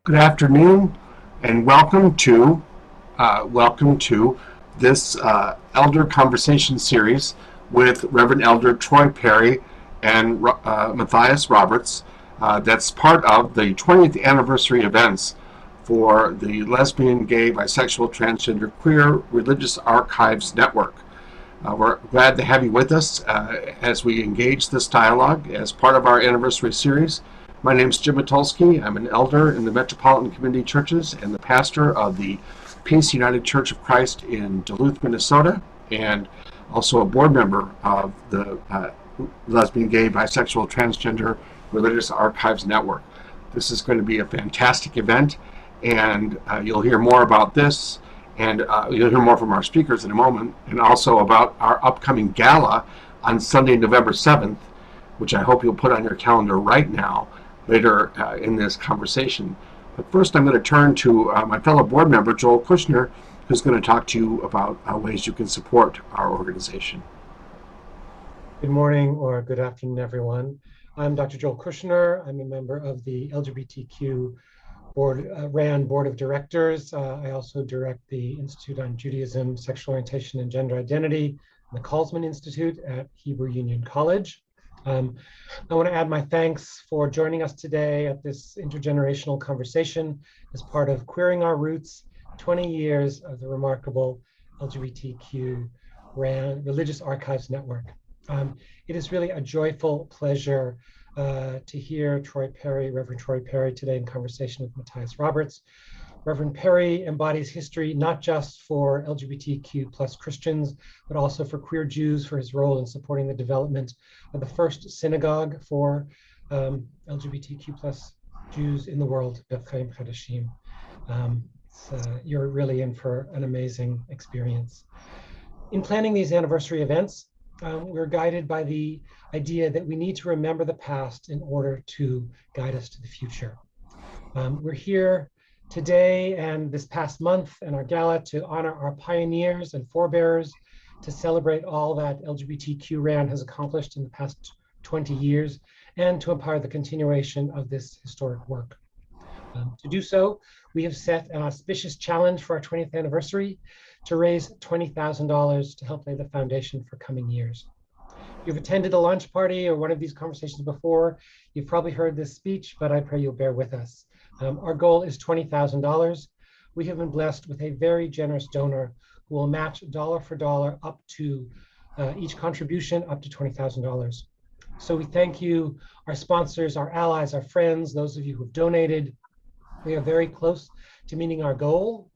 Good afternoon, and welcome to this Elder Conversation series with Reverend Elder Troy Perry and Matthias Roberts. That's part of the 20th anniversary events for the Lesbian, Gay, Bisexual, Transgender, Queer Religious Archives Network. We're glad to have you with us as we engage this dialogue as part of our anniversary series. My name is Jim Matulski. I'm an elder in the Metropolitan Community Churches and the pastor of the Peace United Church of Christ in Duluth, Minnesota, and also a board member of the Lesbian, Gay, Bisexual, Transgender Religious Archives Network. This is going to be a fantastic event, and you'll hear more about this, and you'll hear more from our speakers in a moment, and also about our upcoming gala on Sunday, November 7th, which I hope you'll put on your calendar right now, later in this conversation. But first I'm going to turn to my fellow board member, Joel Kushner, who's going to talk to you about ways you can support our organization. Good morning or good afternoon, everyone. I'm Dr. Joel Kushner. I'm a member of the LGBTQ-RAN Board of Directors. I also direct the Institute on Judaism, Sexual Orientation, and Gender Identity, and the Kalsman Institute at Hebrew Union College. I want to add my thanks for joining us today at this intergenerational conversation as part of Queering Our Roots, 20 years of the remarkable LGBTQ-RAN Religious Archives Network. It is really a joyful pleasure to hear Reverend Troy Perry today in conversation with Matthias Roberts. Reverend Perry embodies history not just for LGBTQ plus Christians, but also for queer Jews, for his role in supporting the development of the first synagogue for LGBTQ plus Jews in the world, Beth Chaim Chadashim. You're really in for an amazing experience. In planning these anniversary events, we're guided by the idea that we need to remember the past in order to guide us to the future. We're here today and this past month in our gala to honor our pioneers and forebearers, to celebrate all that LGBTQ-RAN has accomplished in the past 20 years, and to empower the continuation of this historic work. To do so, we have set an auspicious challenge for our 20th anniversary to raise $20,000 to help lay the foundation for coming years. If you've attended a launch party or one of these conversations before, you've probably heard this speech, but I pray you'll bear with us. Our goal is $20,000. We have been blessed with a very generous donor who will match dollar for dollar up to each contribution up to $20,000. So we thank you, our sponsors, our allies, our friends, those of you who have donated. We are very close to meeting our goal.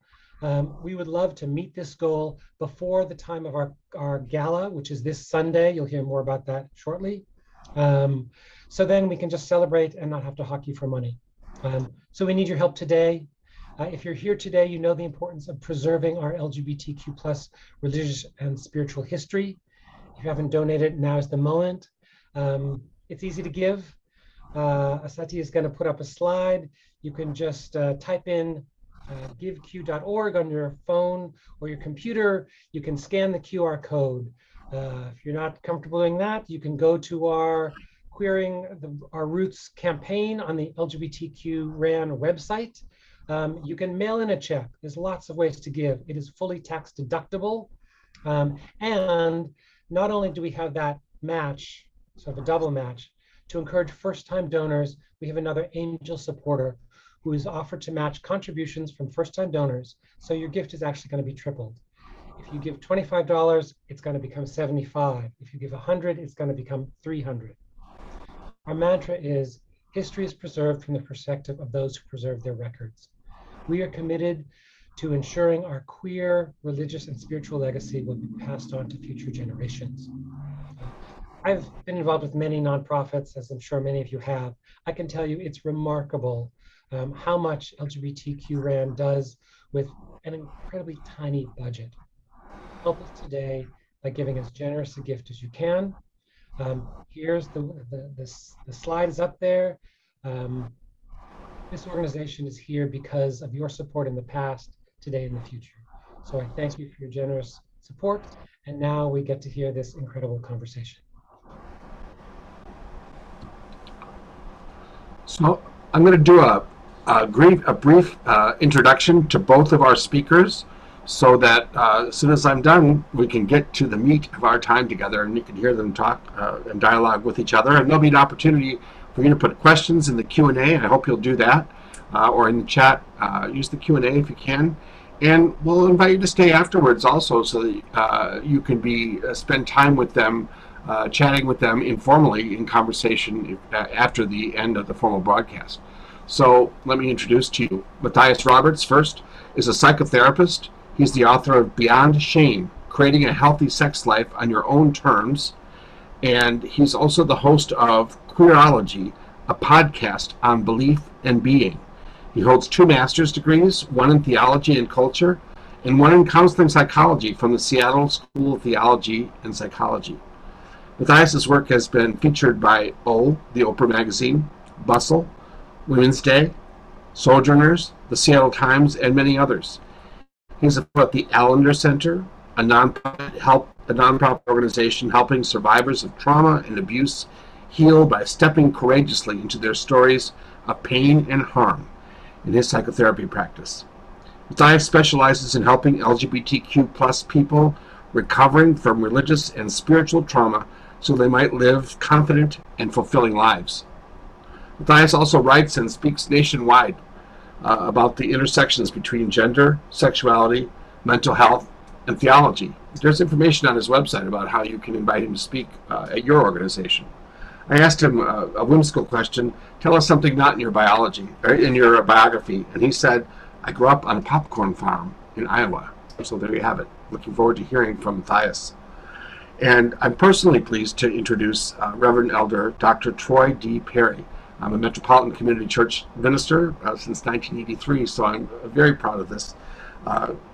We would love to meet this goal before the time of our gala, which is this Sunday. You'll hear more about that shortly. So then we can just celebrate and not have to hockey for money. So we need your help today. If you're here today, you know the importance of preserving our LGBTQ plus religious and spiritual history. If you haven't donated, now is the moment. It's easy to give. Asati is going to put up a slide. You can just type in giveq.org on your phone or your computer. You can scan the QR code. If you're not comfortable doing that, you can go to our Queering Our Roots campaign on the LGBTQ-RAN website. You can mail in a check. There's lots of ways to give. It is fully tax deductible. And not only do we have that match, sort of a double match, to encourage first-time donors, we have another angel supporter who is offered to match contributions from first-time donors. So your gift is actually going to be tripled. If you give $25, it's going to become $75. If you give $100, it's going to become $300. Our mantra is, history is preserved from the perspective of those who preserve their records. We are committed to ensuring our queer, religious, and spiritual legacy will be passed on to future generations. I've been involved with many nonprofits, as I'm sure many of you have. I can tell you it's remarkable how much LGBTQ-RAN does with an incredibly tiny budget. Help us today by giving as generous a gift as you can. Here's the slide is up there. This organization is here because of your support in the past, today, and the future. So I thank you for your generous support. And now we get to hear this incredible conversation. So I'm going to do a a brief introduction to both of our speakers so that as soon as I'm done, we can get to the meat of our time together and you can hear them talk and dialogue with each other. And there'll be an opportunity for you to put questions in the Q&A. I hope you'll do that, or in the chat. Use the Q&A if you can. And we'll invite you to stay afterwards also so that you can spend time with them, chatting with them informally in conversation after the end of the formal broadcast. So let me introduce to you Matthias Roberts first is a psychotherapist. He's the author of Beyond Shame, Creating a Healthy Sex Life on Your Own Terms. And he's also the host of Queerology, a podcast on belief and being. He holds 2 master's degrees, one in theology and culture, and one in counseling psychology from the Seattle School of Theology and Psychology. Matthias's work has been featured by the Oprah magazine, Bustle, Women's Day, Sojourners, the Seattle Times, and many others. He's at the Allender Center, a nonprofit organization helping survivors of trauma and abuse heal by stepping courageously into their stories of pain and harm in his psychotherapy practice. Matthias specializes in helping LGBTQ+ people recovering from religious and spiritual trauma so they might live confident and fulfilling lives. Matthias also writes and speaks nationwide about the intersections between gender, sexuality, mental health, and theology. There's information on his website about how you can invite him to speak at your organization. I asked him a whimsical question: tell us something not in your biography. And he said, I grew up on a popcorn farm in Iowa. So there you have it. Looking forward to hearing from Matthias. And I'm personally pleased to introduce Reverend Elder Dr. Troy D. Perry. I'm a Metropolitan Community Church minister since 1983, so I'm very proud of this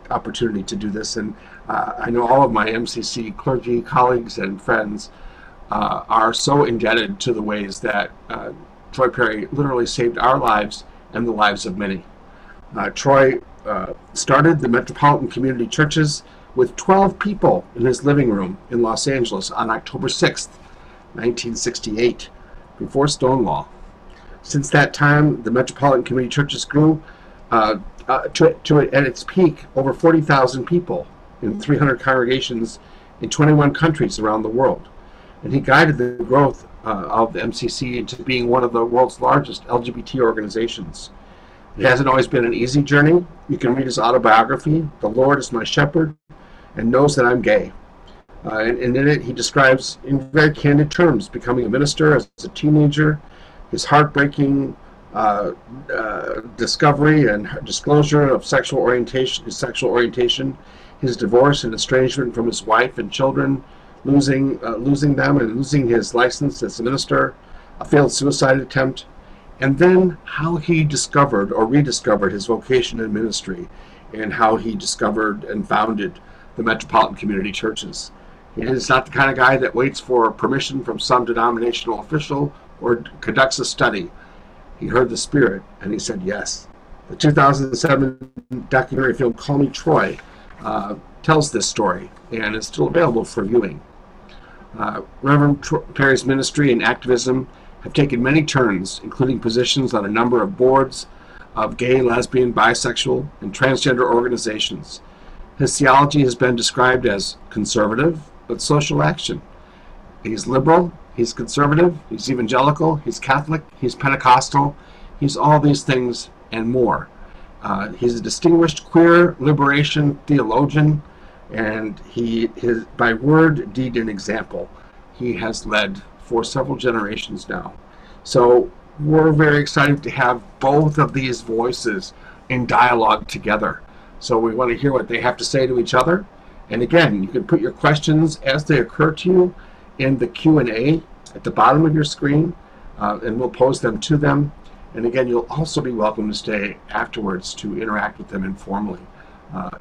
opportunity to do this. And I know all of my MCC clergy colleagues and friends are so indebted to the ways that Troy Perry literally saved our lives and the lives of many. Troy started the Metropolitan Community Churches with 12 people in his living room in Los Angeles on October 6th, 1968, before Stonewall. Since that time, the Metropolitan Community Churches grew at its peak over 40,000 people in 300 congregations in 21 countries around the world. And he guided the growth of the MCC into being one of the world's largest LGBT organizations. It hasn't always been an easy journey. You can read his autobiography, The Lord is My Shepherd, and Knows That I'm Gay. And in it, he describes in very candid terms becoming a minister as a teenager, his heartbreaking discovery and disclosure of his sexual orientation, his divorce and estrangement from his wife and children, losing them and losing his license as a minister, a failed suicide attempt, and then how he discovered or rediscovered his vocation in ministry and how he discovered and founded the Metropolitan Community Churches. He is not the kind of guy that waits for permission from some denominational official or conducts a study. He heard the Spirit and he said yes. The 2007 documentary film Call Me Troy tells this story and is still available for viewing. Reverend Perry's ministry and activism have taken many turns, including positions on a number of boards of gay, lesbian, bisexual, and transgender organizations. His theology has been described as conservative, but social action. He's liberal, he's conservative, he's evangelical, he's Catholic, he's Pentecostal, he's all these things and more. He's a distinguished queer liberation theologian, and by word, deed, and example, he has led for several generations now. So we're very excited to have both of these voices in dialogue together. So we want to hear what they have to say to each other. And again, you can put your questions as they occur to you in the Q&A at the bottom of your screen, and we'll pose them to them. And again, you'll also be welcome to stay afterwards to interact with them informally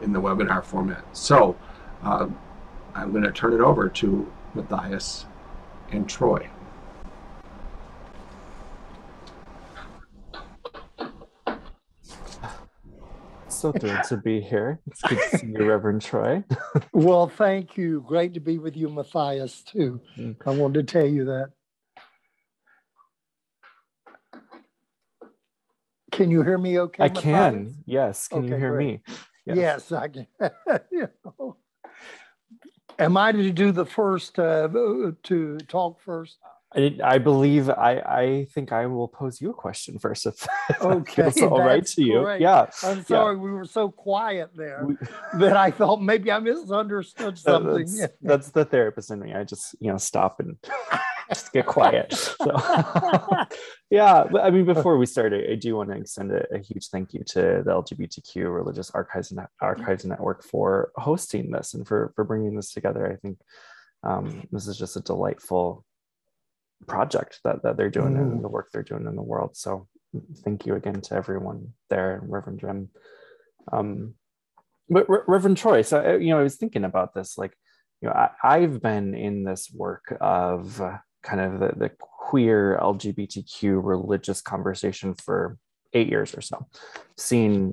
in the webinar format. So I'm going to turn it over to Matthias and Troy. So thrilled to be here. It's good to see you, Reverend Troy. Well, thank you. Great to be with you, Matthias, too. I wanted to tell you that. Can you hear me okay, I Matthias? can, yes. Can you Okay, hear great. me? Yes, I can. You know. Am I to do the first, to talk first? I believe I think I will pose you a question first, if that Okay, feels all right that's to you. great. Yeah. I'm Yeah. sorry, we were so quiet there We- that I thought maybe I misunderstood something. that's the therapist in me. I just stop and just get quiet. So yeah, but I mean, before we start, I do want to extend a huge thank you to the LGBTQ Religious Archives Network for hosting this and for bringing this together. I think this is just a delightful project that they're doing and the work they're doing in the world. So thank you again to everyone there, Reverend Jim. But Reverend Troy, so I was thinking about this, like, I've been in this work of kind of the queer LGBTQ religious conversation for 8 years or so, seeing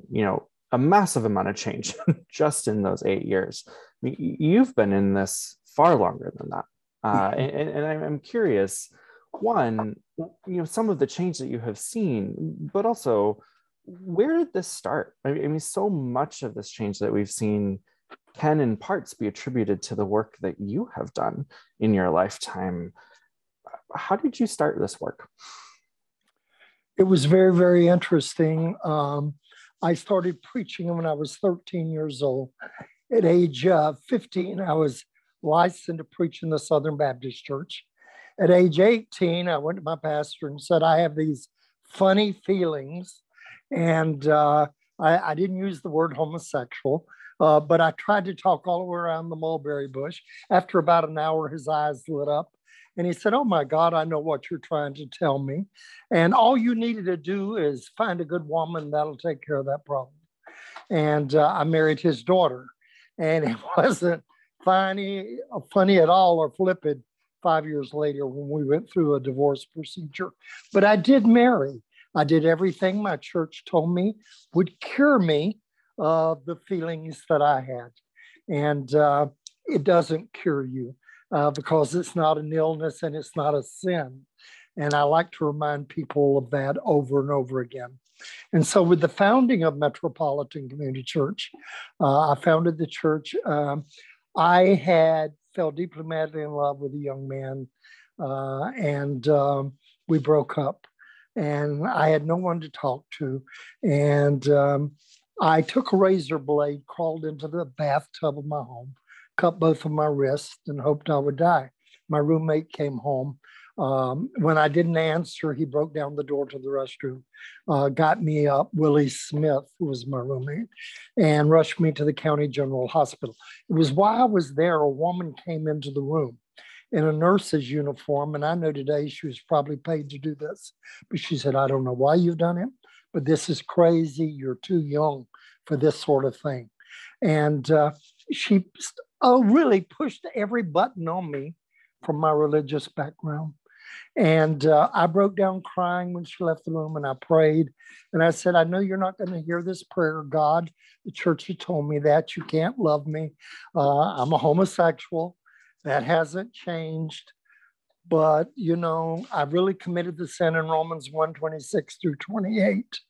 a massive amount of change just in those 8 years. I mean, you've been in this far longer than that. And I'm curious, one, some of the change that you have seen, but also, where did this start? I mean, so much of this change that we've seen can in parts be attributed to the work that you have done in your lifetime. How did you start this work? It was very, very interesting. I started preaching when I was 13 years old. At age 15, I was licensed to preach in the Southern Baptist Church. At age 18, I went to my pastor and said, I have these funny feelings. And I didn't use the word homosexual, but I tried to talk all the way around the mulberry bush. After about an hour, his eyes lit up. And he said, oh my God, I know what you're trying to tell me. And all you needed to do is find a good woman that'll take care of that problem. And I married his daughter. And it wasn't funny at all or flippant 5 years later when we went through a divorce procedure. But I did marry. I did everything my church told me would cure me of the feelings that I had. And it doesn't cure you because it's not an illness and it's not a sin. And I like to remind people of that over and over again. And so with the founding of Metropolitan Community Church, I founded the church. I fell deeply madly in love with a young man and we broke up. And I had no one to talk to. And I took a razor blade, crawled into the bathtub of my home, cut both of my wrists, and hoped I would die. My roommate came home. When I didn't answer, he broke down the door to the restroom, got me up. Willie Smith, who was my roommate, and rushed me to the County General Hospital. It was while I was there, a woman came into the room in a nurse's uniform. And I know today she was probably paid to do this, but she said, I don't know why you've done it, but this is crazy. You're too young for this sort of thing. And she really pushed every button on me from my religious background. And I broke down crying when she left the room, and I prayed. And I said, I know you're not going to hear this prayer, God. The church had told me that. You can't love me. I'm a homosexual. That hasn't changed. But, I really committed the sin in Romans 1:26 through 28.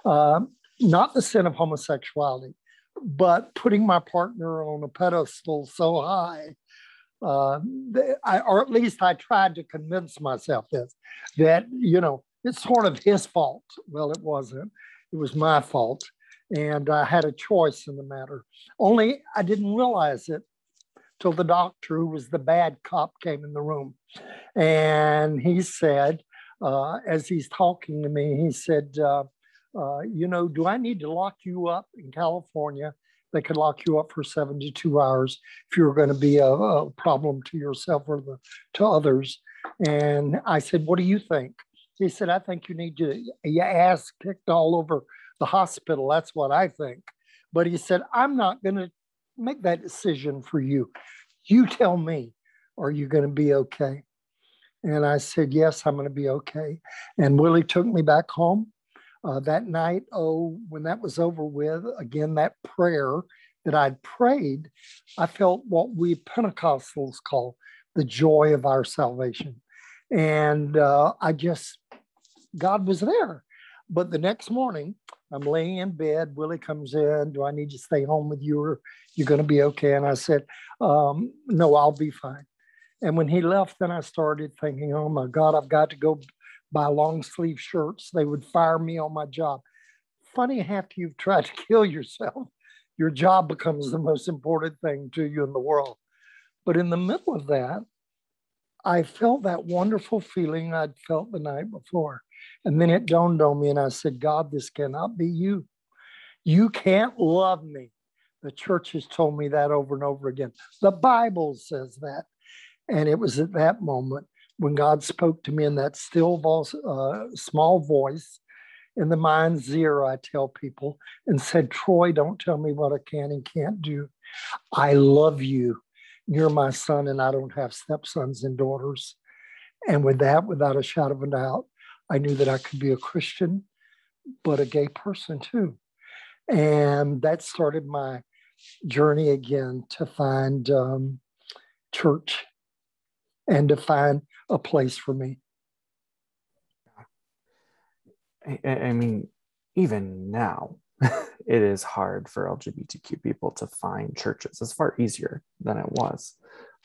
Not the sin of homosexuality, but putting my partner on a pedestal so high. Or at least I tried to convince myself that, it's sort of his fault. Well, it wasn't. It was my fault. And I had a choice in the matter. Only I didn't realize it till the doctor, who was the bad cop, came in the room. And he said, as he's talking to me, he said, do I need to lock you up in California? They could lock you up for 72 hours if you're going to be a problem to yourself or to others. And I said, what do you think? He said, I think you need your ass kicked all over the hospital. That's what I think. But he said, I'm not going to make that decision for you. You tell me, are you going to be okay? And I said, yes, I'm going to be okay. And Willie took me back home. That night, when that was over with, again, that prayer that I'd prayed, I felt what we Pentecostals call the joy of our salvation. And God was there. But the next morning, I'm laying in bed. Willie comes in. Do I need to stay home with you, or you're going to be okay? And I said, no, I'll be fine. And when he left, then I started thinking, oh my God, I've got to go buy long sleeve shirts. They would fire me on my job. Funny, after you've tried to kill yourself, your job becomes the most important thing to you in the world. But in the middle of that, I felt that wonderful feeling I'd felt the night before. And then it dawned on me, and I said, God, this cannot be you. You can't love me. The church has told me that over and over again. The Bible says that. And it was at that moment when God spoke to me in that still voice, small voice in the mind's ear, I tell people, and said, Troy, don't tell me what I can and can't do. I love you. You're my son, and I don't have stepsons and daughters. And with that, without a shadow of a doubt, I knew that I could be a Christian, but a gay person too. And that started my journey again to find church and to find a place for me. I mean, even now, it is hard for LGBTQ people to find churches. It's far easier than it was.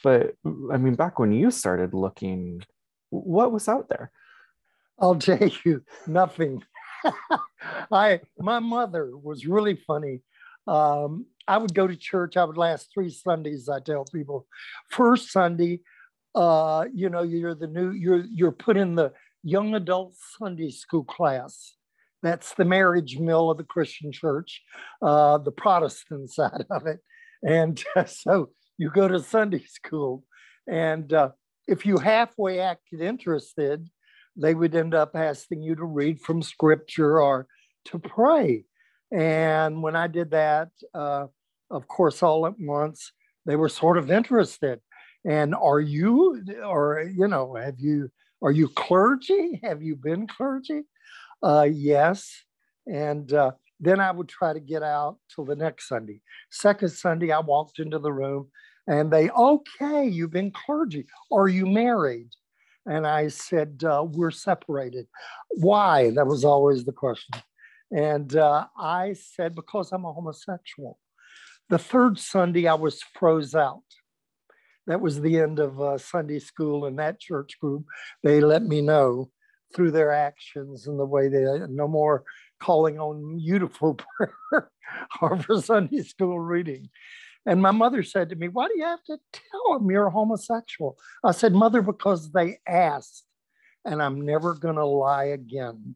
But I mean, back when you started looking, what was out there? I'll tell you, nothing. My mother was really funny. I would go to church. I would last 3 Sundays, I tell people. First Sunday, you're put in the young adult Sunday school class. That's the marriage mill of the Christian church, the Protestant side of it. And so you go to Sunday school. And if you halfway acted interested, they would end up asking you to read from scripture or to pray. And when I did that, of course, all at once, they were sort of interested. And are you clergy? Have you been clergy? Yes. And then I would try to get out till the next Sunday. Second Sunday, I walked into the room and okay, you've been clergy. Are you married? And I said, we're separated. Why? That was always the question. And I said, because I'm a homosexual. The third Sunday, I was froze out. That was the end of Sunday school in that church group. They let me know through their actions and the way they no more calling on you for prayer or for Sunday school reading. And my mother said to me, why do you have to tell them you're homosexual? I said, Mother, because they asked, and I'm never going to lie again.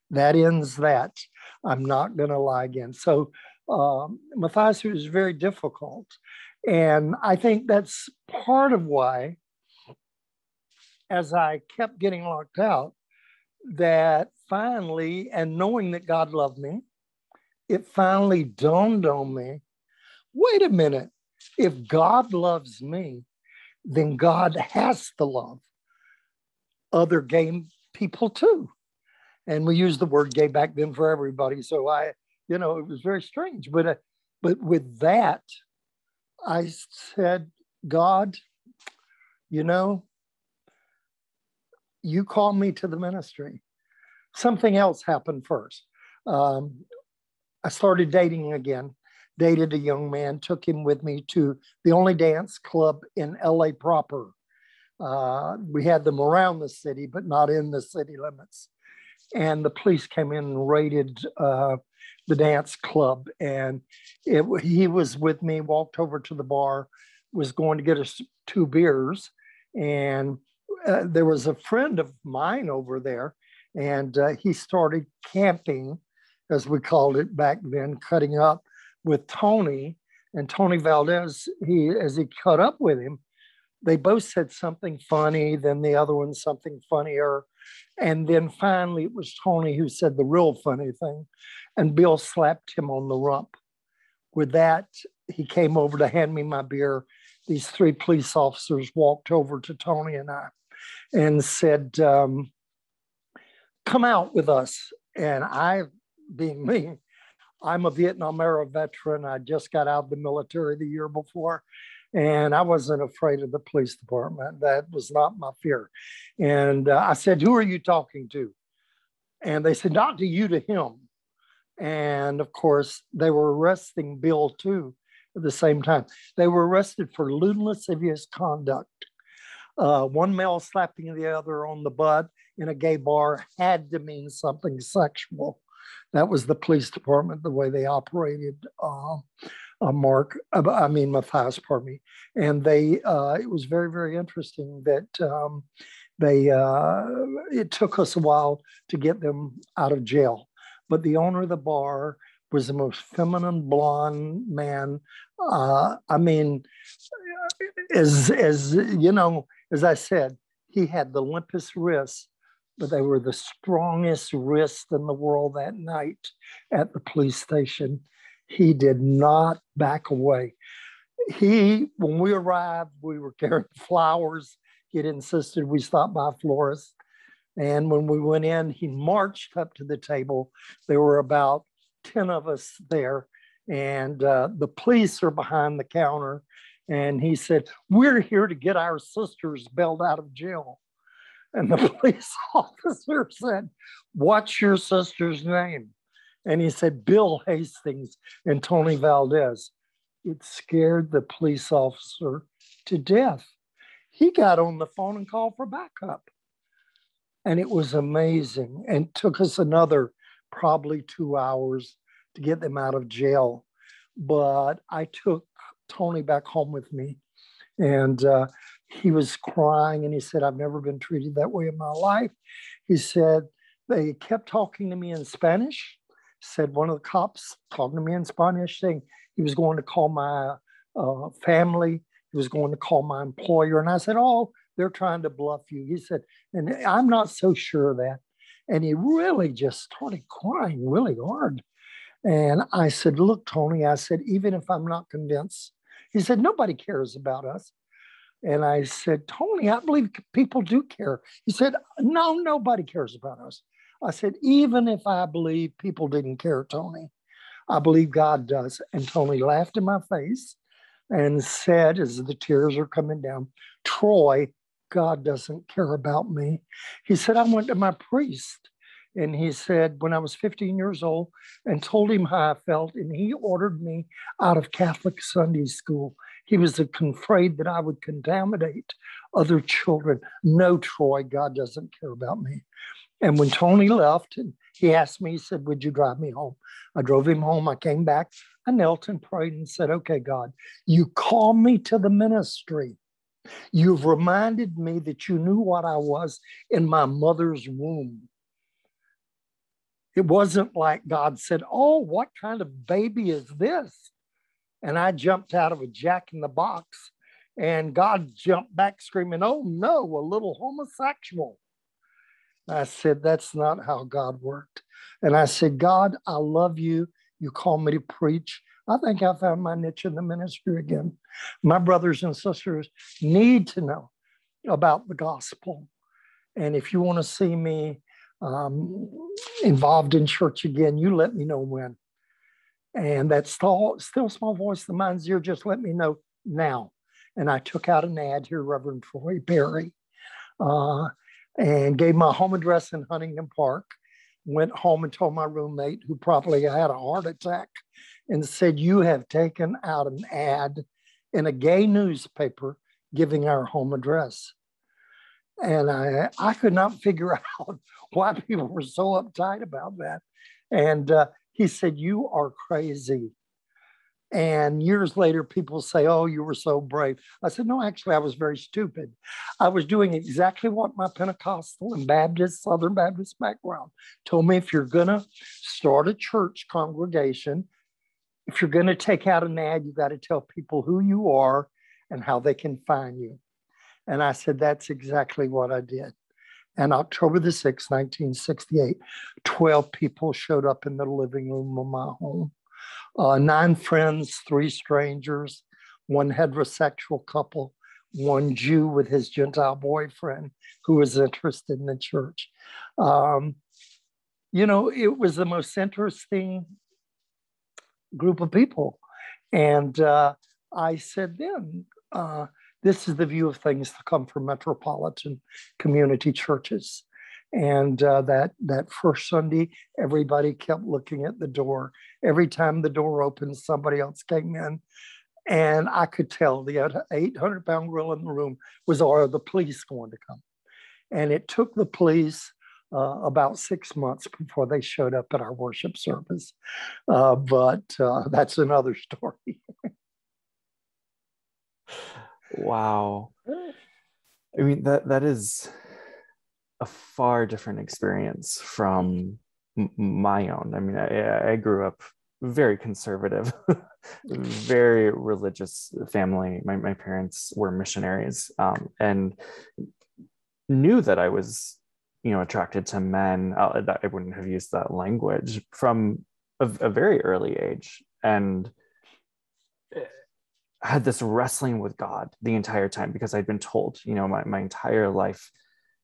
That ends that. I'm not going to lie again. So Matthias, it was very difficult. And I think that's part of why, as I kept getting locked out, that finally, and knowing that God loved me, it finally dawned on me, wait a minute, if God loves me, then God has to love other gay people too. And we used the word gay back then for everybody. So it was very strange. But with that, I said, God, you call me to the ministry. Something else happened first. I started dating again, dated a young man, took him with me to the only dance club in LA proper. We had them around the city, but not in the city limits. And the police came in and raided the dance club. And he was with me, walked over to the bar, was going to get us 2 beers. And there was a friend of mine over there. And he started camping, as we called it back then, cutting up with Tony. And Tony Valdez, as he cut up with him, they both said something funny, then the other one something funnier. And then finally it was Tony who said the real funny thing. And Bill slapped him on the rump. With that, he came over to hand me my beer. These 3 police officers walked over to Tony and I and said, come out with us. And I, being me, I'm a Vietnam era veteran. I just got out of the military the year before. And I wasn't afraid of the police department. That was not my fear. And I said, who are you talking to? And they said, not to you, to him. And of course, they were arresting Bill too at the same time. They were arrested for lewd and lascivious conduct. One male slapping the other on the butt in a gay bar had to mean something sexual. That was the police department, the way they operated. Matthias, pardon me. And it was very, very interesting that it took us a while to get them out of jail. But the owner of the bar was the most feminine blonde man. As I said, he had the limpest wrists, but they were the strongest wrists in the world that night at the police station. He did not back away. When we arrived, we were carrying flowers. He had insisted we stop by a florist. And when we went in, he marched up to the table. There were about 10 of us there. And the police are behind the counter. And he said, we're here to get our sisters bailed out of jail. And the police officer said, what's your sister's name? And he said, Bill Hastings and Tony Valdez. It scared the police officer to death. He got on the phone and called for backup. And it was amazing. And took us another probably 2 hours to get them out of jail. But I took Tony back home with me. And he was crying. And he said, I've never been treated that way in my life. He said, they kept talking to me in Spanish. Said one of the cops talking to me in Spanish, saying he was going to call my family. He was going to call my employer. And I said, oh, they're trying to bluff you. He said, and I'm not so sure of that. And he really just started crying really hard. And I said, look, Tony, I said, even if I'm not convinced, he said, nobody cares about us. And I said, Tony, I believe people do care. He said, no, nobody cares about us. I said, even if I believe people didn't care, Tony, I believe God does. And Tony laughed in my face and said, as the tears are coming down, Troy, God doesn't care about me. He said, I went to my priest. And he said, when I was 15 years old, and told him how I felt, and he ordered me out of Catholic Sunday school. He was afraid that I would contaminate other children. No, Troy, God doesn't care about me. And when Tony left, and he asked me, he said, would you drive me home? I drove him home. I came back. I knelt and prayed and said, okay, God, you called me to the ministry. You've reminded me that you knew what I was in my mother's womb. It wasn't like God said, oh, what kind of baby is this? And I jumped out of a Jack in the Box, and God jumped back screaming, oh no, a little homosexual. I said, that's not how God worked. And I said, God, I love you. You call me to preach. I think I found my niche in the ministry again. My brothers and sisters need to know about the gospel. And if you want to see me involved in church again, you let me know when. And that still small voice in mine's ear, just let me know now. And I took out an ad here, Reverend Troy Perry, and gave my home address in Huntington Park. Went home and told my roommate, who probably had a heart attack, and said, you have taken out an ad in a gay newspaper giving our home address. And I could not figure out why people were so uptight about that. And he said, you are crazy. And years later, people say, oh, you were so brave. I said, no, actually, I was very stupid. I was doing exactly what my Pentecostal and Baptist, Southern Baptist background told me. If you're going to start a church congregation, if you're going to take out an ad, you got to tell people who you are and how they can find you. And I said, that's exactly what I did. And October the 6th, 1968, 12 people showed up in the living room of my home. 9 friends, 3 strangers, 1 heterosexual couple, 1 Jew with his Gentile boyfriend who was interested in the church. It was the most interesting group of people. And I said then, this is the view of things to come from metropolitan community churches. And that first Sunday, everybody kept looking at the door. Every time the door opened, somebody else came in. And I could tell the 800-pound gorilla in the room was, are the police going to come? And it took the police about 6 months before they showed up at our worship service. But that's another story. Wow. I mean, that is a far different experience from my own. I mean, I grew up very conservative, very religious family. My parents were missionaries, and knew that I was, attracted to men. I wouldn't have used that language from a very early age, and had this wrestling with God the entire time, because I'd been told, my entire life,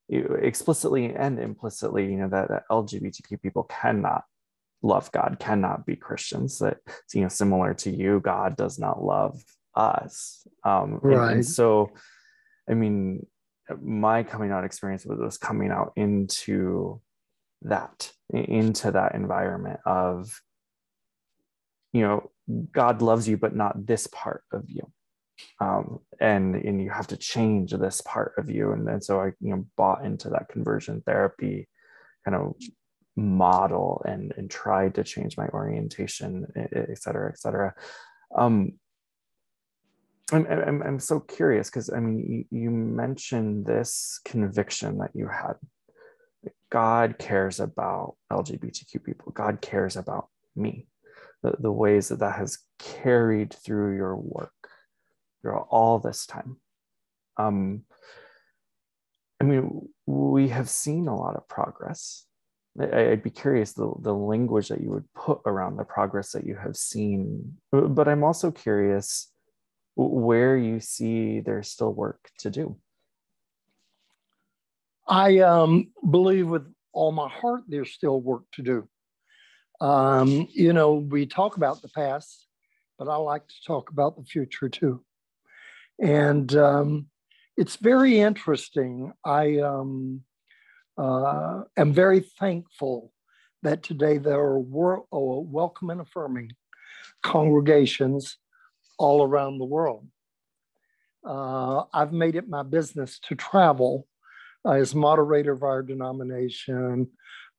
explicitly and implicitly, that LGBTQ people cannot love God, cannot be Christians, that, similar to you, God does not love us. Right. And so, I mean, my coming out experience was coming out into that environment of, God loves you, but not this part of you. And you have to change this part of you. And so I, bought into that conversion therapy kind of model and tried to change my orientation, et cetera, et cetera. I'm so curious, because I mean, you mentioned this conviction that you had. God cares about LGBTQ people. God cares about me. The ways that has carried through your work through all this time. I mean, we have seen a lot of progress. I'd be curious the language that you would put around the progress that you have seen, but I'm also curious where you see there's still work to do. I believe with all my heart there's still work to do. We talk about the past, but I like to talk about the future too. And it's very interesting. I am very thankful that today there are welcome and affirming congregations all around the world. I've made it my business to travel as moderator of our denomination,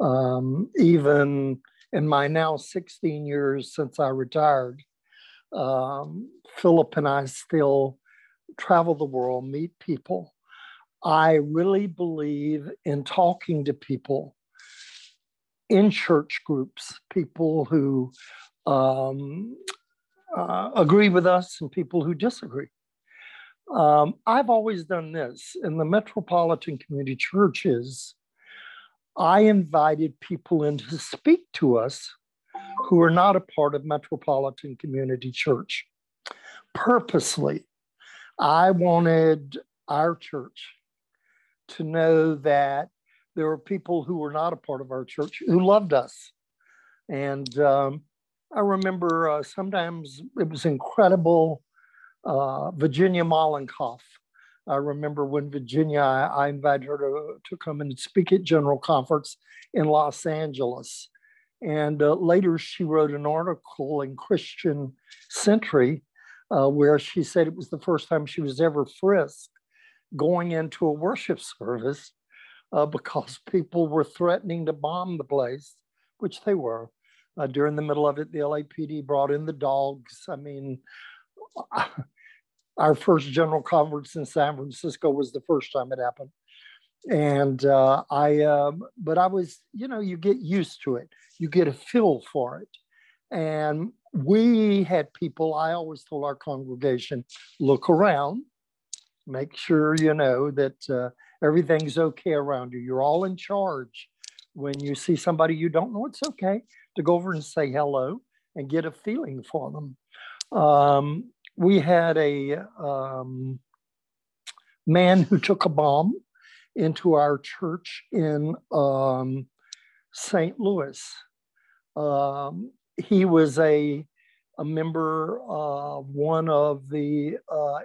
even in my now 16 years since I retired. Philip and I still travel the world, meet people. I really believe in talking to people in church groups, people who agree with us and people who disagree. I've always done this in the metropolitan community churches. I invited people in to speak to us who are not a part of Metropolitan Community Church. Purposely, I wanted our church to know that there were people who were not a part of our church who loved us. And I remember sometimes it was incredible. Virginia Mollenkoff. I remember when Virginia, I invited her to come and speak at General Conference in Los Angeles. And later she wrote an article in Christian Century where she said it was the first time she was ever frisked going into a worship service because people were threatening to bomb the place, which they were. During the middle of it, the LAPD brought in the dogs. I mean, our first General Conference in San Francisco was the first time it happened. And but I was, you get used to it. You get a feel for it. And we had people, I always told our congregation, look around, make sure you know that everything's okay around you. You're all in charge. When you see somebody you don't know, it's okay to go over and say hello and get a feeling for them. We had a man who took a bomb into our church in St. Louis. He was a member of one of the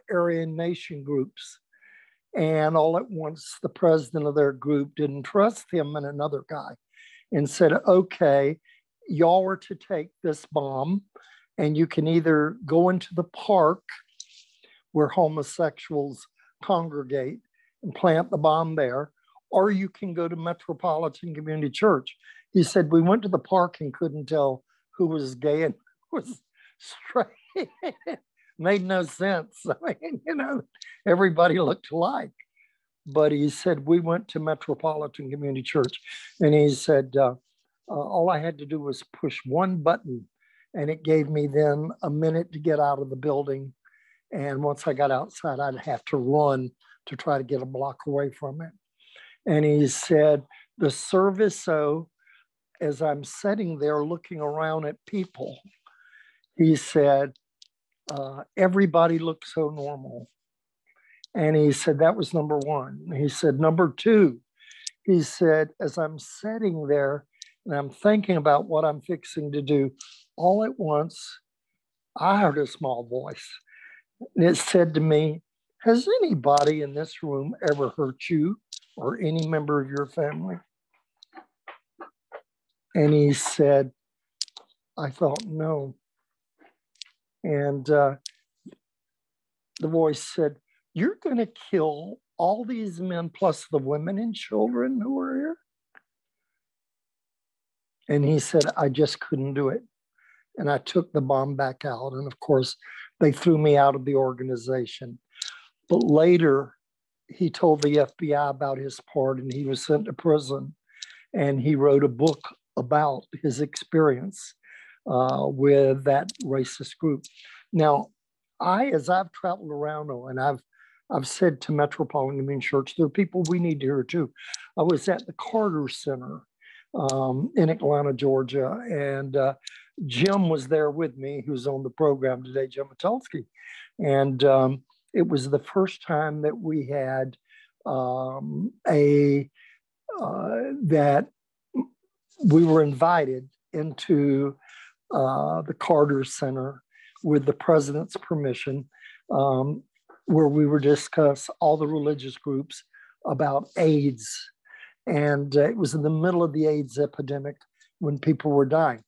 Aryan Nation groups. And all at once, the president of their group didn't trust him and another guy and said, okay, y'all are to take this bomb and you can either go into the park where homosexuals congregate and plant the bomb there, or you can go to Metropolitan Community Church. He said, we went to the park and couldn't tell who was gay and who was straight. Made no sense. I mean, you know, everybody looked alike. But he said, we went to Metropolitan Community Church. And he said, all I had to do was push one button. And it gave me then a minute to get out of the building. And once I got outside, I'd have to run to try to get a block away from it. And he said, the service, so as I'm sitting there looking around at people, he said, everybody looked so normal. And he said, that was number one. He said, number two, he said, as I'm sitting there and I'm thinking about what I'm fixing to do, all at once, I heard a small voice. And it said to me, has anybody in this room ever hurt you or any member of your family? And he said, I thought, no. And the voice said, you're going to kill all these men plus the women and children who are here? And he said, I just couldn't do it. And I took the bomb back out. And of course, they threw me out of the organization. But later, he told the FBI about his part and he was sent to prison. And he wrote a book about his experience with that racist group. Now, as I've traveled around and I've said to Metropolitan Community Church, there are people we need to hear too. I was at the Carter Center in Atlanta, Georgia, and Jim was there with me, who's on the program today, Jim Matulski. And it was the first time that we had that we were invited into the Carter Center with the president's permission, where we were discuss all the religious groups about AIDS. And it was in the middle of the AIDS epidemic when people were dying.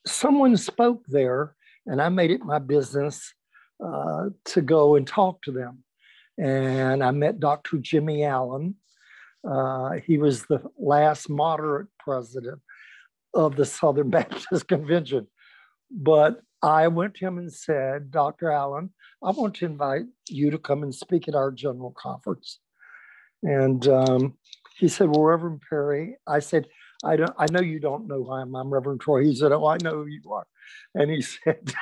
Someone spoke there, and I made it my business to go and talk to them. And I met Dr. Jimmy Allen. He was the last moderate president of the Southern Baptist Convention. But I went to him and said, Dr. Allen, I want to invite you to come and speak at our general conference. And he said, well, Reverend Perry, I said, I know you don't know who I am. I'm Reverend Troy. He said, oh, I know who you are. And he said,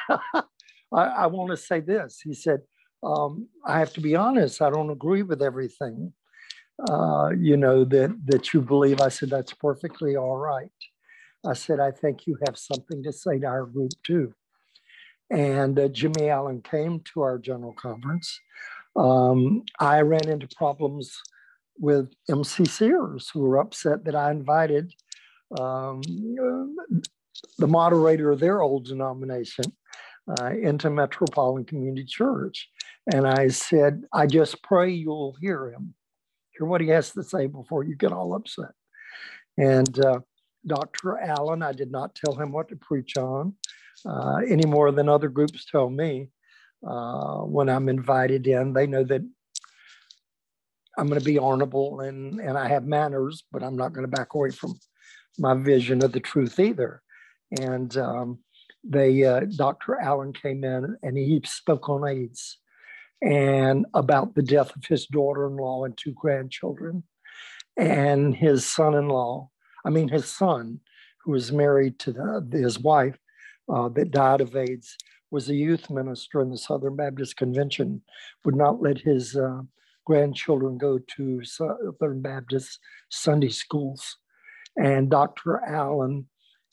I want to say this. He said, I have to be honest, I don't agree with everything, that you believe. I said, that's perfectly all right. I said, I think you have something to say to our group too. And Jimmy Allen came to our general conference. I ran into problems with MCCers who were upset that I invited the moderator of their old denomination into Metropolitan Community Church. And I said, I just pray you'll hear him, hear what he has to say before you get all upset. And Dr. Allen, I did not tell him what to preach on any more than other groups tell me when I'm invited in. They know that I'm going to be honorable and I have manners, but I'm not going to back away from my vision of the truth either. And Dr. Allen came in and he spoke on AIDS and about the death of his daughter-in-law and 2 grandchildren, and his son-in-law, his son, who was married to his wife that died of AIDS, was a youth minister in the Southern Baptist Convention, would not let his grandchildren go to Southern Baptist Sunday schools. And Dr. Allen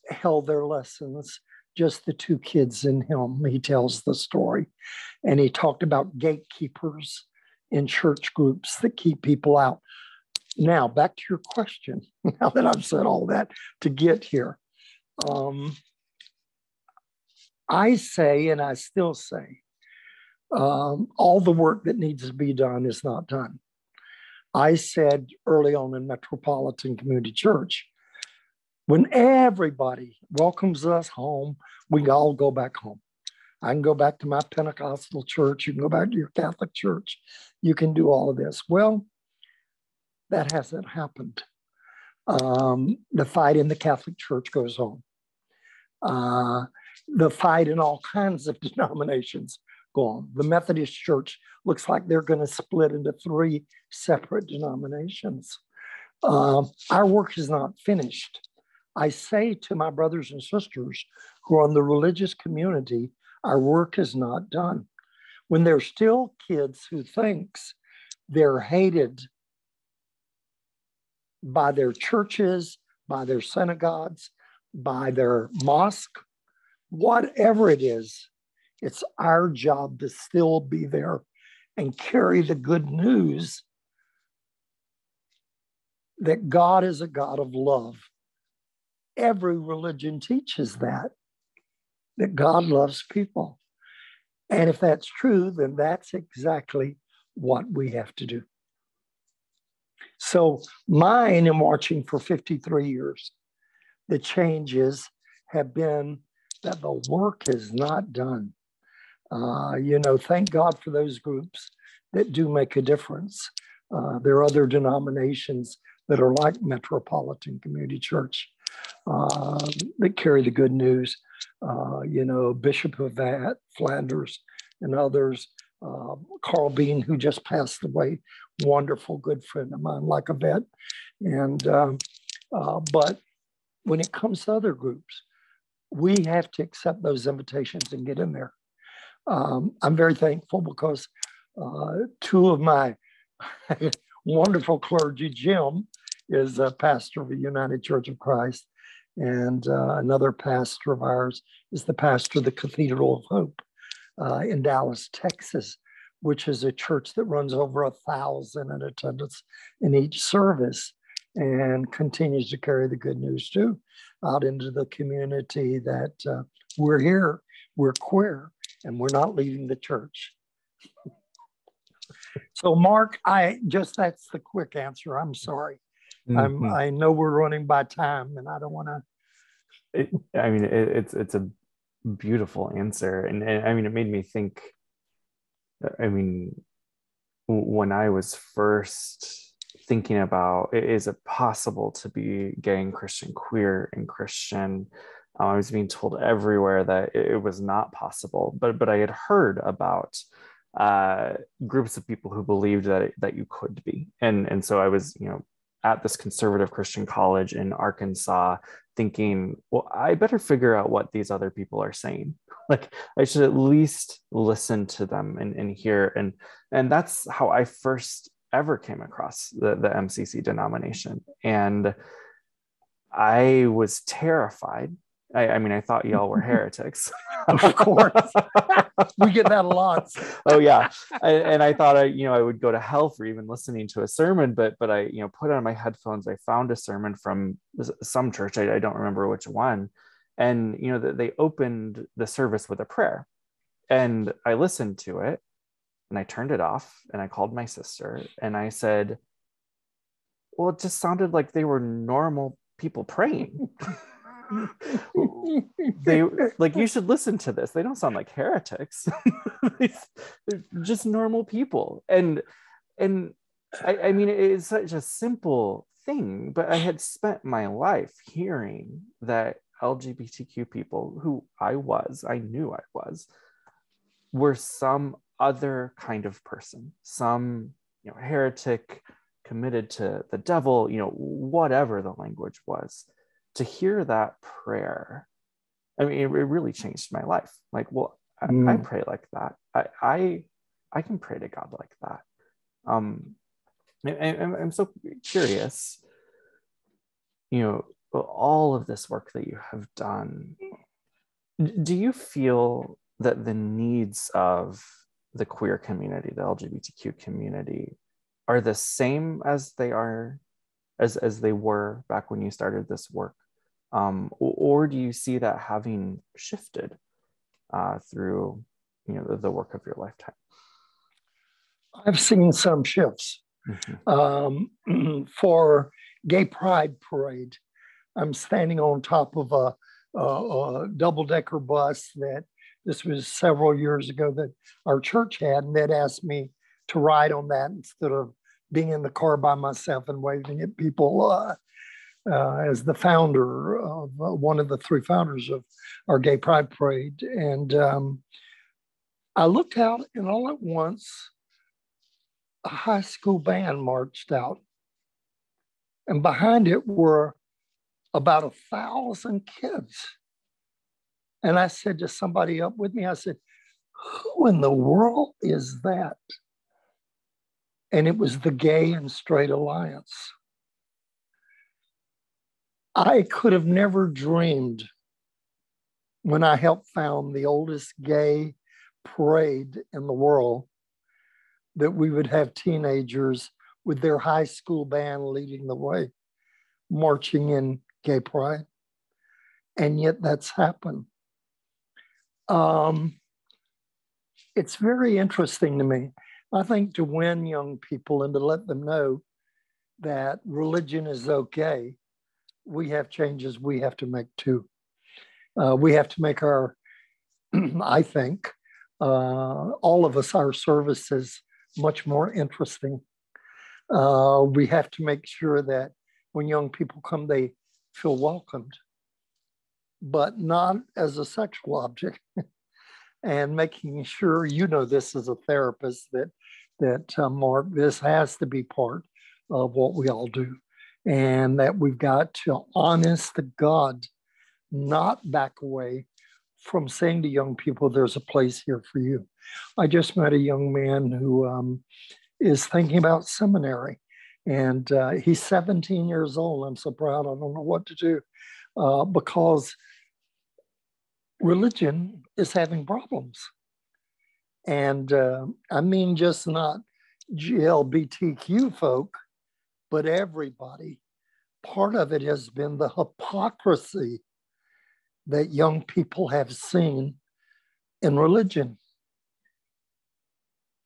held their lessons, just the 2 kids and him. He tells the story. And he talked about gatekeepers in church groups that keep people out. Now, back to your question, now that I've said all that to get here. I say, and I still say, All the work that needs to be done is not done. I said early on in Metropolitan Community Church, when everybody welcomes us home, we can all go back home. I can go back to my Pentecostal church. You can go back to your Catholic church. You can do all of this. Well, that hasn't happened. The fight in the Catholic Church goes on. The fight in all kinds of denominations go on. The Methodist Church looks like they're going to split into 3 separate denominations. Our work is not finished. I say to my brothers and sisters who are in the religious community, our work is not done. When there's still kids who thinks they're hated by their churches, by their synagogues, by their mosque, whatever it is, it's our job to still be there and carry the good news that God is a God of love. Every religion teaches that God loves people. And if that's true, then that's exactly what we have to do. So mine, in watching for 53 years, the changes have been that the work is not done. Thank God for those groups that do make a difference. There are other denominations that are like Metropolitan Community Church that carry the good news. Bishop of that, Flanders, and others. Carl Bean, who just passed away, wonderful good friend of mine, like a vet. But when it comes to other groups, we have to accept those invitations and get in there. I'm very thankful because 2 of my wonderful clergy, Jim is a pastor of the United Church of Christ, and another pastor of ours is the pastor of the Cathedral of Hope in Dallas, Texas, which is a church that runs over 1,000 in attendance in each service and continues to carry the good news too out into the community that we're here, we're queer, and we're not leaving the church. So Mark, that's the quick answer. I'm sorry. Mm-hmm. I know we're running by time and I don't want to. It's a beautiful answer. And it made me think, when I was first thinking about, is it possible to be gay and Christian, queer and Christian? I was being told everywhere that it was not possible, but I had heard about groups of people who believed that you could be. And so I was, at this conservative Christian college in Arkansas thinking, well, I better figure out what these other people are saying. Like I should at least listen to them and hear. And that's how I first ever came across the MCC denomination. And I was terrified. I thought y'all were heretics. Of course. We get that a lot. Oh yeah. And I thought I would go to hell for even listening to a sermon, but I, put on my headphones, I found a sermon from some church. I don't remember which one. And, they opened the service with a prayer, and I listened to it and I turned it off and I called my sister and I said, well, it just sounded like they were normal people praying. You should listen to this. They don't sound like heretics. They're just normal people. And it's such a simple thing, but I had spent my life hearing that LGBTQ people, who I knew I was, were some other kind of person, some heretic, committed to the devil, whatever the language was. To hear that prayer, it really changed my life. Like, well, I pray like that. I can pray to God like that. I'm so curious, all of this work that you have done, do you feel that the needs of the queer community, the LGBTQ community, are the same as they are, as they were back when you started this work? Or do you see that having shifted through the work of your lifetime? I've seen some shifts. For Gay Pride Parade, I'm standing on top of a double-decker bus that this was several years ago that our church had, and they'd asked me to ride on that instead of being in the car by myself and waving at people as the founder of one of the three founders of our Gay Pride Parade. And I looked out, and all at once, a high school band marched out. And behind it were about 1,000 kids. And I said to somebody up with me, I said, who in the world is that? And it was the Gay and Straight Alliance. I could have never dreamed when I helped found the oldest gay parade in the world that we would have teenagers with their high school band leading the way, marching in Gay Pride. And yet that's happened. It's very interesting to me. I think to win young people and to let them know that religion is okay, we have changes we have to make too. We have to make our, I think, all of us, our services much more interesting. We have to make sure that when young people come, they feel welcomed, but not as a sexual object. And making sure, this as a therapist, that Mark, this has to be part of what we all do. And that we've got to, honest to God, not back away from saying to young people, there's a place here for you. I just met a young man who is thinking about seminary, and he's 17 years old. I'm so proud. I don't know what to do because religion is having problems. And I mean, just not LGBTQ folk, but everybody. Part of it has been the hypocrisy that young people have seen in religion.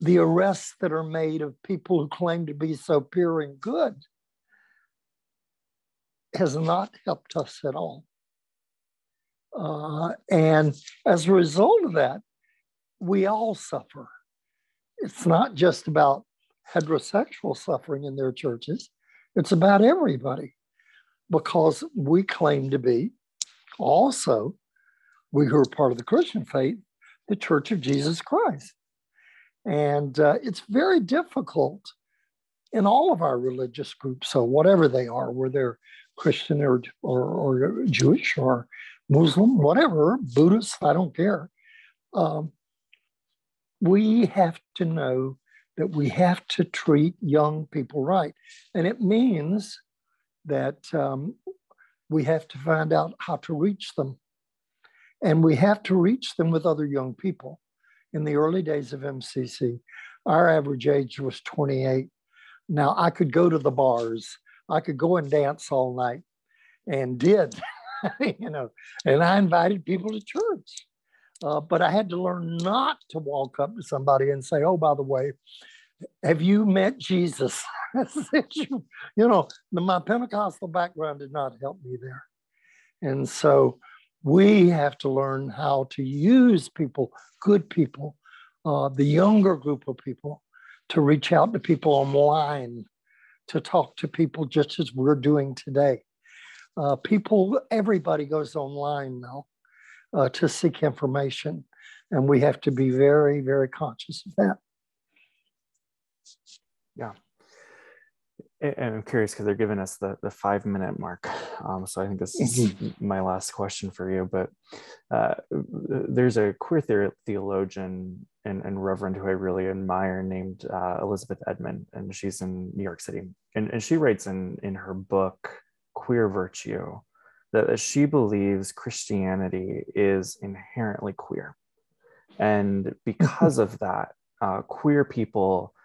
The arrests that are made of people who claim to be so pure and good has not helped us at all. And as a result of that, we all suffer. It's not just about heterosexual suffering in their churches. It's about everybody, because we claim to be also, we who are part of the Christian faith, the Church of Jesus Christ. And it's very difficult in all of our religious groups, so whatever they are, whether they're Christian or Jewish or Muslim, whatever, Buddhist, I don't care. We have to know that we have to treat young people right. And it means that we have to find out how to reach them. And we have to reach them with other young people. In the early days of MCC, our average age was 28. Now, I could go to the bars. I could go and dance all night, and did, and I invited people to church. But I had to learn not to walk up to somebody and say, oh, by the way, have you met Jesus? My Pentecostal background did not help me there. And so we have to learn how to use people, good people, the younger group of people, to reach out to people online, to talk to people just as we're doing today. Everybody goes online now to seek information, and we have to be very, very conscious of that. Yeah. And I'm curious because they're giving us the 5-minute mark. So I think this is my last question for you. But there's a queer theologian and reverend who I really admire named Elizabeth Edmond, and she's in New York City. And she writes in her book, Queer Virtue, that she believes Christianity is inherently queer. And because of that, queer people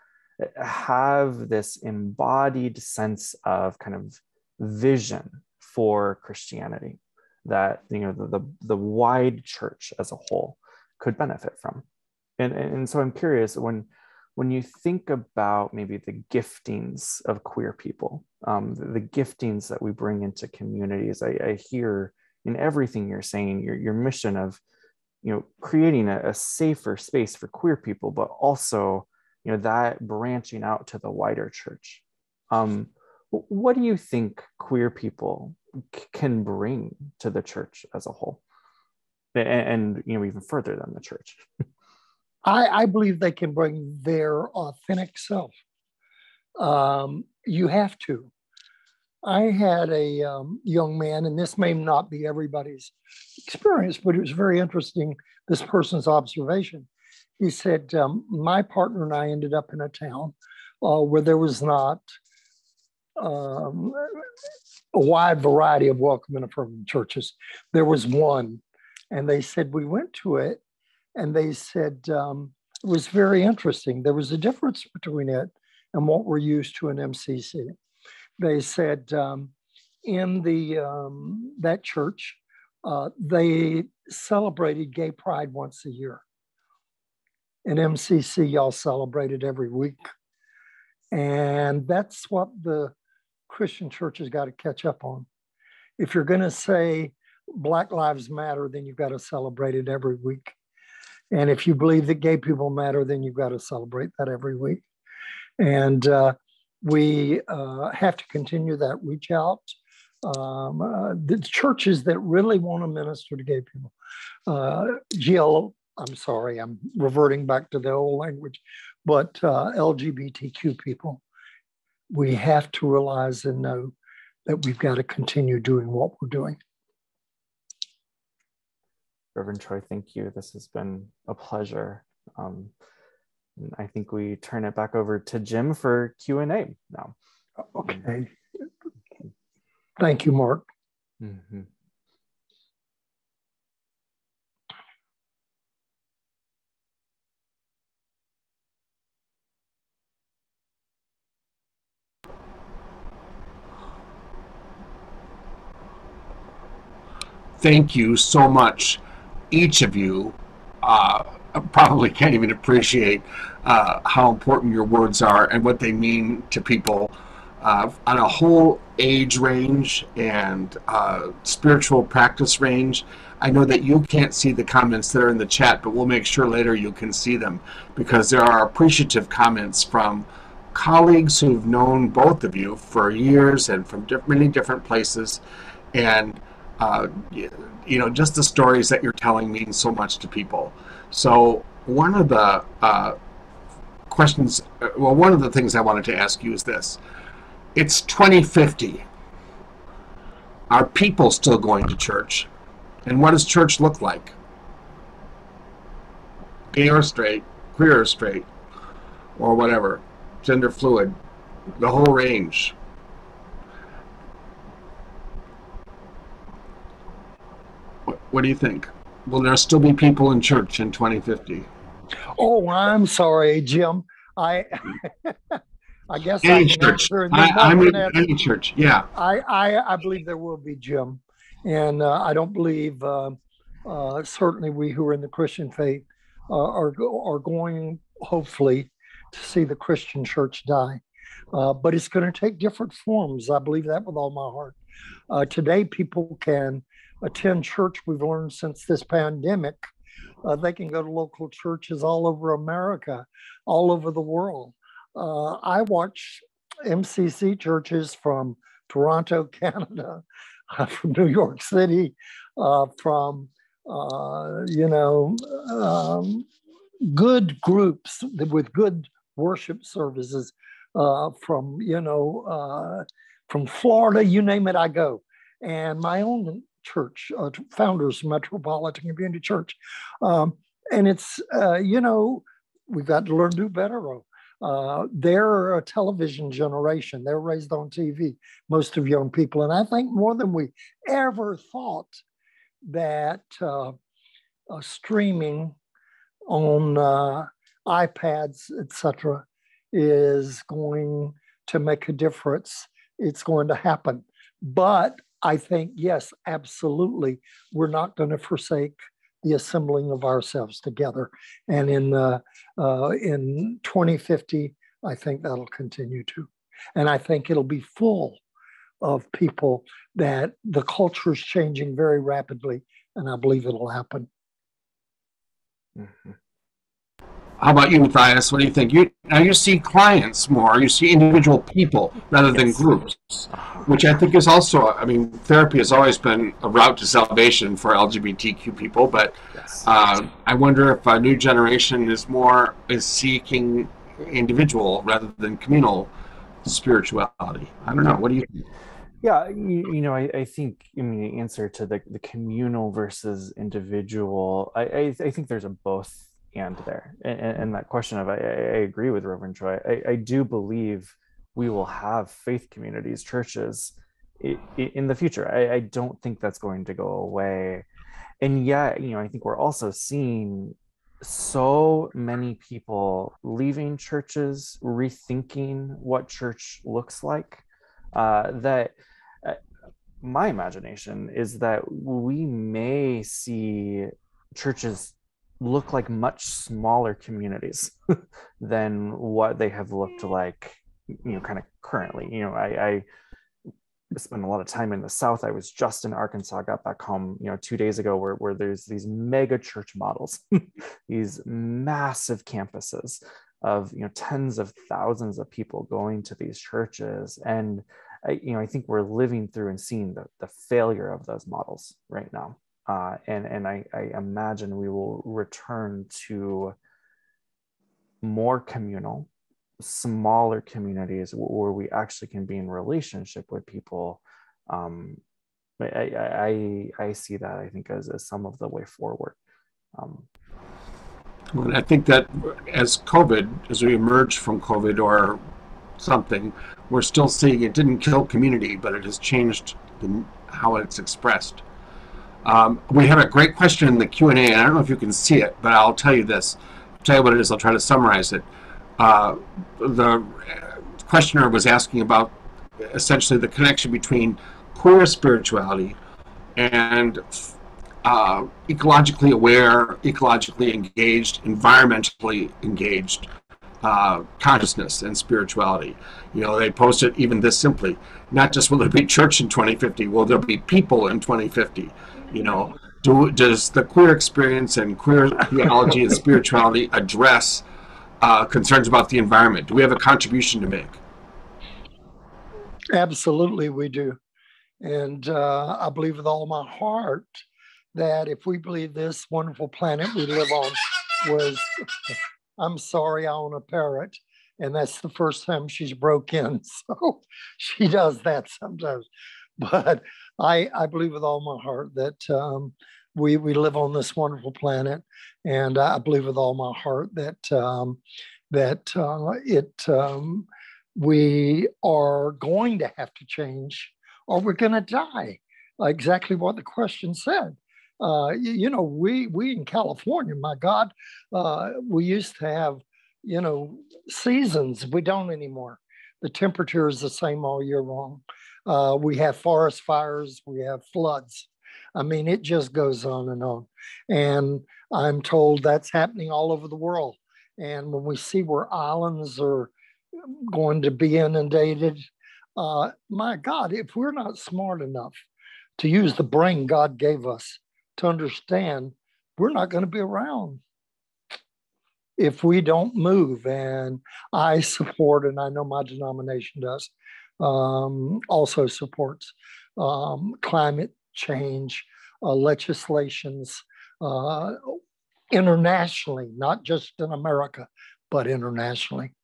have this embodied sense of kind of vision for Christianity that the wide church as a whole could benefit from. And so I'm curious, when you think about maybe the giftings of queer people, the giftings that we bring into communities, I hear in everything you're saying, your mission of, creating a safer space for queer people, but also, that branching out to the wider church. What do you think queer people can bring to the church as a whole? And even further than the church? I believe they can bring their authentic self. You have to. I had a young man, and this may not be everybody's experience, but it was very interesting, this person's observation. He said, my partner and I ended up in a town where there was not a wide variety of welcome and affirming churches. There was one. And they said, we went to it, and they said, it was very interesting. There was a difference between it and what we're used to in MCC. They said in that church, they celebrated gay pride once a year. In MCC, y'all celebrated every week. And that's what the Christian church has got to catch up on. If you're going to say Black Lives Matter, then you've got to celebrate it every week. And if you believe that gay people matter, then you've got to celebrate that every week. And we have to continue that reach out. The churches that really want to minister to gay people, I'm sorry, I'm reverting back to the old language, but LGBTQ people, we have to realize and know that we've got to continue doing what we're doing. Reverend Troy, thank you. This has been a pleasure. I think we turn it back over to Jim for Q&A now. Okay. Thank you, Mark. Mm-hmm. Thank you so much, each of you. Probably can't even appreciate how important your words are and what they mean to people on a whole age range and spiritual practice range. I know that you can't see the comments that are in the chat, but we'll make sure later you can see them, because there are appreciative comments from colleagues who've known both of you for years and from many different places. And just the stories that you're telling mean so much to people. So one of the one of the things I wanted to ask you is this. It's 2050. Are people still going to church? And what does church look like? Gay or straight, queer or straight, or whatever, gender fluid, the whole range. What do you think? Will there still be people in church in 2050? Oh, I'm sorry, Jim. I guess any church. I'm in any church. Yeah. I believe there will be, Jim, and I don't believe certainly we who are in the Christian faith are going, hopefully, to see the Christian church die. But it's going to take different forms. I believe that with all my heart. Today, people can attend church. We've learned since this pandemic, they can go to local churches all over America, all over the world. I watch MCC churches from Toronto, Canada, from New York City, from good groups with good worship services, from Florida, you name it, I go. And my own church, Founders Metropolitan Community Church. And it's, we've got to learn to do better. They're a television generation. They're raised on TV, most of young people. And I think more than we ever thought that streaming on iPads, etc., is going to make a difference. It's going to happen. But I think, yes, absolutely, we're not going to forsake the assembling of ourselves together. And in 2050, I think that'll continue to. And I think it'll be full of people that the culture is changing very rapidly, and I believe it'll happen. Mm-hmm. How about you, Matthias? What do you think? Now you see clients more, you see individual people rather than groups, which I think is also, I mean, therapy has always been a route to salvation for LGBTQ people, but I wonder if a new generation is seeking individual rather than communal spirituality. I don't know. What do you think? Yeah, I think, I mean, the answer to the communal versus individual, I think there's a both and there. And that question of, I agree with Reverend Troy. I do believe we will have faith communities, churches in the future. I don't think that's going to go away. And yet, I think we're also seeing so many people leaving churches, rethinking what church looks like, that my imagination is that we may see churches look like much smaller communities than what they have looked like, kind of currently. I spend a lot of time in the South. I was just in Arkansas, got back home, 2 days ago, where there's these mega church models, these massive campuses of, tens of thousands of people going to these churches. And I think we're living through and seeing the failure of those models right now. And I imagine we will return to more communal, smaller communities where we actually can be in relationship with people. I see that, I think, as some of the way forward. Well, I think that as we emerge from COVID or something, we're still seeing it didn't kill community, but it has changed how it's expressed. We have a great question in the Q&A, and I don't know if you can see it, but I'll tell you this. I'll tell you what it is. I'll try to summarize it. The questioner was asking about essentially the connection between queer spirituality and ecologically aware, ecologically engaged, environmentally engaged consciousness and spirituality. They post it even this simply. Not just will there be church in 2050, will there be people in 2050? Does the queer experience and queer theology and spirituality address concerns about the environment? Do we have a contribution to make? Absolutely, we do. And I believe with all my heart that if we believe this wonderful planet we live on was, I'm sorry, I own a parrot, and that's the first time she's broke in. So she does that sometimes. But I believe with all my heart that we live on this wonderful planet, and I believe with all my heart that we are going to have to change, or we're going to die. Exactly what the question said. We in California, my God, we used to have, seasons. We don't anymore. The temperature is the same all year long. We have forest fires, we have floods. I mean, it just goes on and on. And I'm told that's happening all over the world. And when we see where islands are going to be inundated, my God, if we're not smart enough to use the brain God gave us to understand, we're not going to be around if we don't move. And I support, and I know my denomination does, also supports climate change legislations internationally, not just in America, but internationally.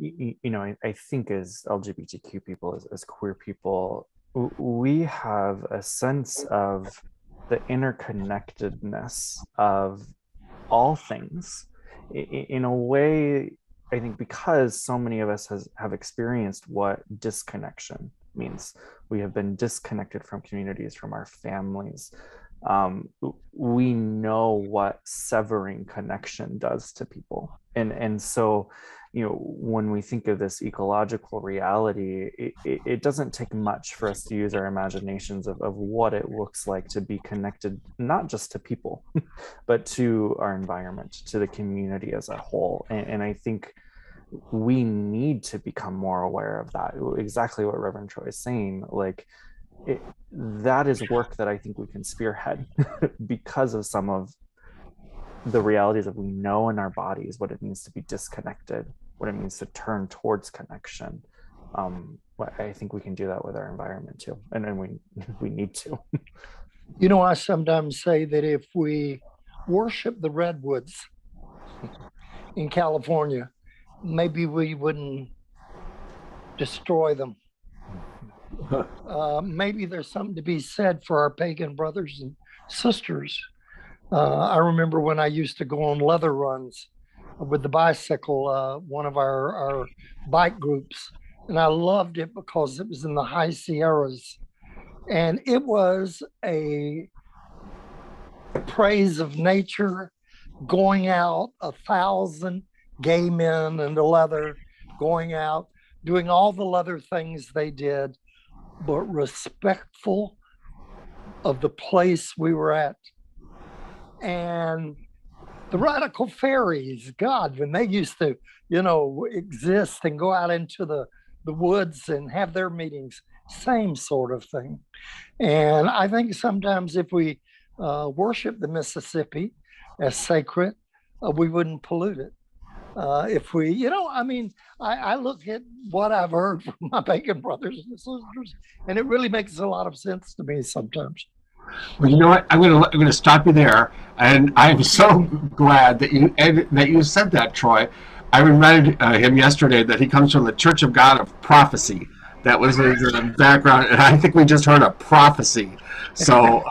I think as LGBTQ people, as queer people, we have a sense of the interconnectedness of all things in a way, I think, because so many of us have experienced what disconnection means. We have been disconnected from communities, from our families. We know what severing connection does to people. And so when we think of this ecological reality, it doesn't take much for us to use our imaginations of what it looks like to be connected, not just to people, but to our environment, to the community as a whole. And I think we need to become more aware of that. Exactly what Reverend Troy is saying. Like, that is work that I think we can spearhead because of some of the realities that we know in our bodies, what it means to be disconnected, what it means to turn towards connection. I think we can do that with our environment too, and we need to. I sometimes say that if we worship the redwoods in California, maybe we wouldn't destroy them. Maybe there's something to be said for our pagan brothers and sisters. I remember when I used to go on leather runs with the bicycle, one of our bike groups, and I loved it because it was in the high Sierras, and it was a praise of nature, going out, 1,000 gay men in the leather, going out, doing all the leather things they did, but respectful of the place we were at. And the radical fairies, God, when they used to, exist and go out into the woods and have their meetings, same sort of thing. And I think sometimes if we worship the Mississippi as sacred, we wouldn't pollute it. If we, I look at what I've heard from my pagan brothers and sisters, and it really makes a lot of sense to me sometimes. Well, you know what? I'm going to stop you there, and I'm so glad that you said that, Troy. I reminded him yesterday that he comes from the Church of God of Prophecy. That was his background, and I think we just heard a prophecy. So,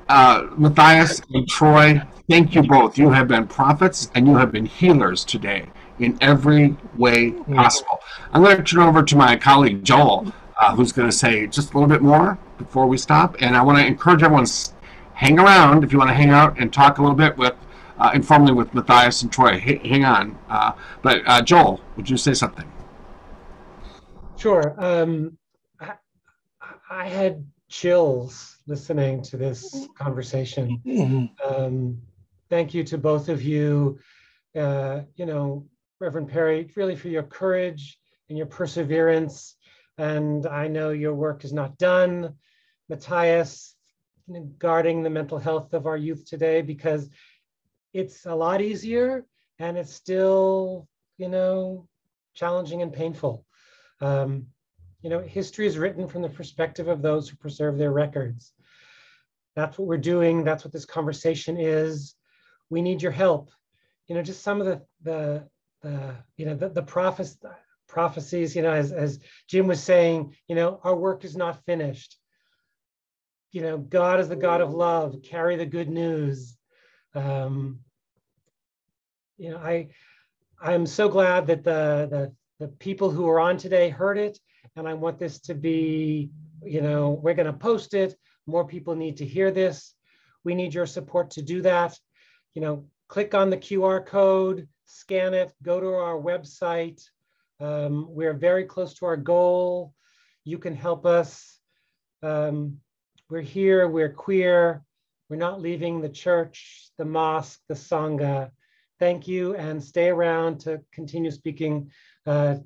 Matthias and Troy, thank you both. You have been prophets, and you have been healers today in every way possible. I'm going to turn over to my colleague Joel, who's going to say just a little bit more before we stop. And I want to encourage everyone to hang around if you want to hang out and talk a little bit with informally with Matthias and Troy. Hang on. But Joel, would you say something? Sure. I had chills listening to this conversation. Thank you to both of you. Reverend Perry, really for your courage and your perseverance. And I know your work is not done. Matthias, guarding the mental health of our youth today, because it's a lot easier and it's still, challenging and painful. History is written from the perspective of those who preserve their records. That's what we're doing. That's what this conversation is. We need your help. Just some of the prophecies, as Jim was saying, our work is not finished. God is the God of love. Carry the good news. I'm so glad that the people who are on today heard it, and I want this to be, we're going to post it. More people need to hear this. We need your support to do that. Click on the QR code, scan it, go to our website. We're very close to our goal. You can help us. We're here, we're queer. We're not leaving the church, the mosque, the Sangha. Thank you, and stay around to continue speaking with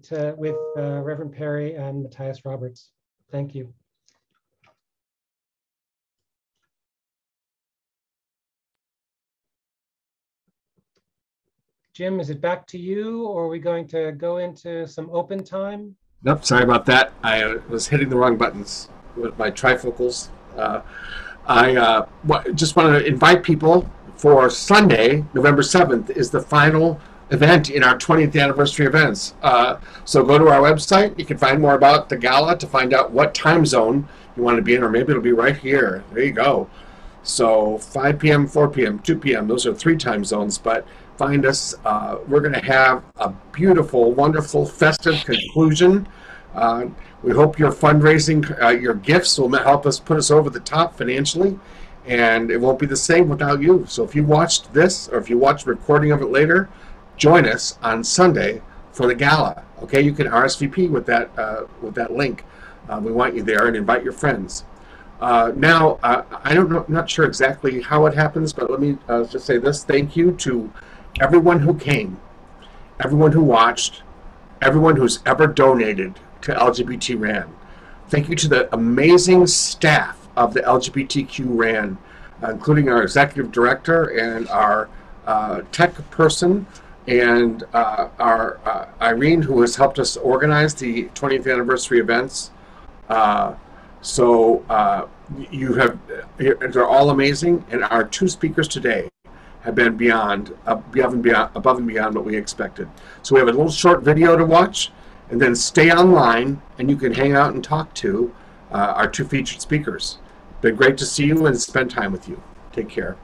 Reverend Perry and Matthias Roberts. Thank you. Jim, is it back to you, or are we going to go into some open time? Nope, sorry about that. I was hitting the wrong buttons with my trifocals. I just want to invite people for Sunday, November 7th, is the final event in our 20th anniversary events. So go to our website. You can find more about the gala to find out what time zone you want to be in, or maybe it'll be right here. There you go. So 5 p.m., 4 p.m., 2 p.m., those are 3 time zones, but find us. We're going to have a beautiful, wonderful, festive conclusion. We hope your fundraising, your gifts will help us put us over the top financially, and it won't be the same without you. So if you watched this, or if you watched a recording of it later, join us on Sunday, for the gala. Okay, you can RSVP with that link. We want you there, and invite your friends. Now, I'm not sure exactly how it happens, but let me just say this. Thank you to everyone who came, everyone who watched, everyone who's ever donated to LGBT-RAN. Thank you to the amazing staff of the LGBTQ-RAN, including our executive director and our tech person, and our Irene, who has helped us organize the 20th anniversary events. They're all amazing, and our two speakers today have been above and beyond what we expected. So we have a little short video to watch, and then stay online, and you can hang out and talk to our two featured speakers. Been great to see you and spend time with you. Take care.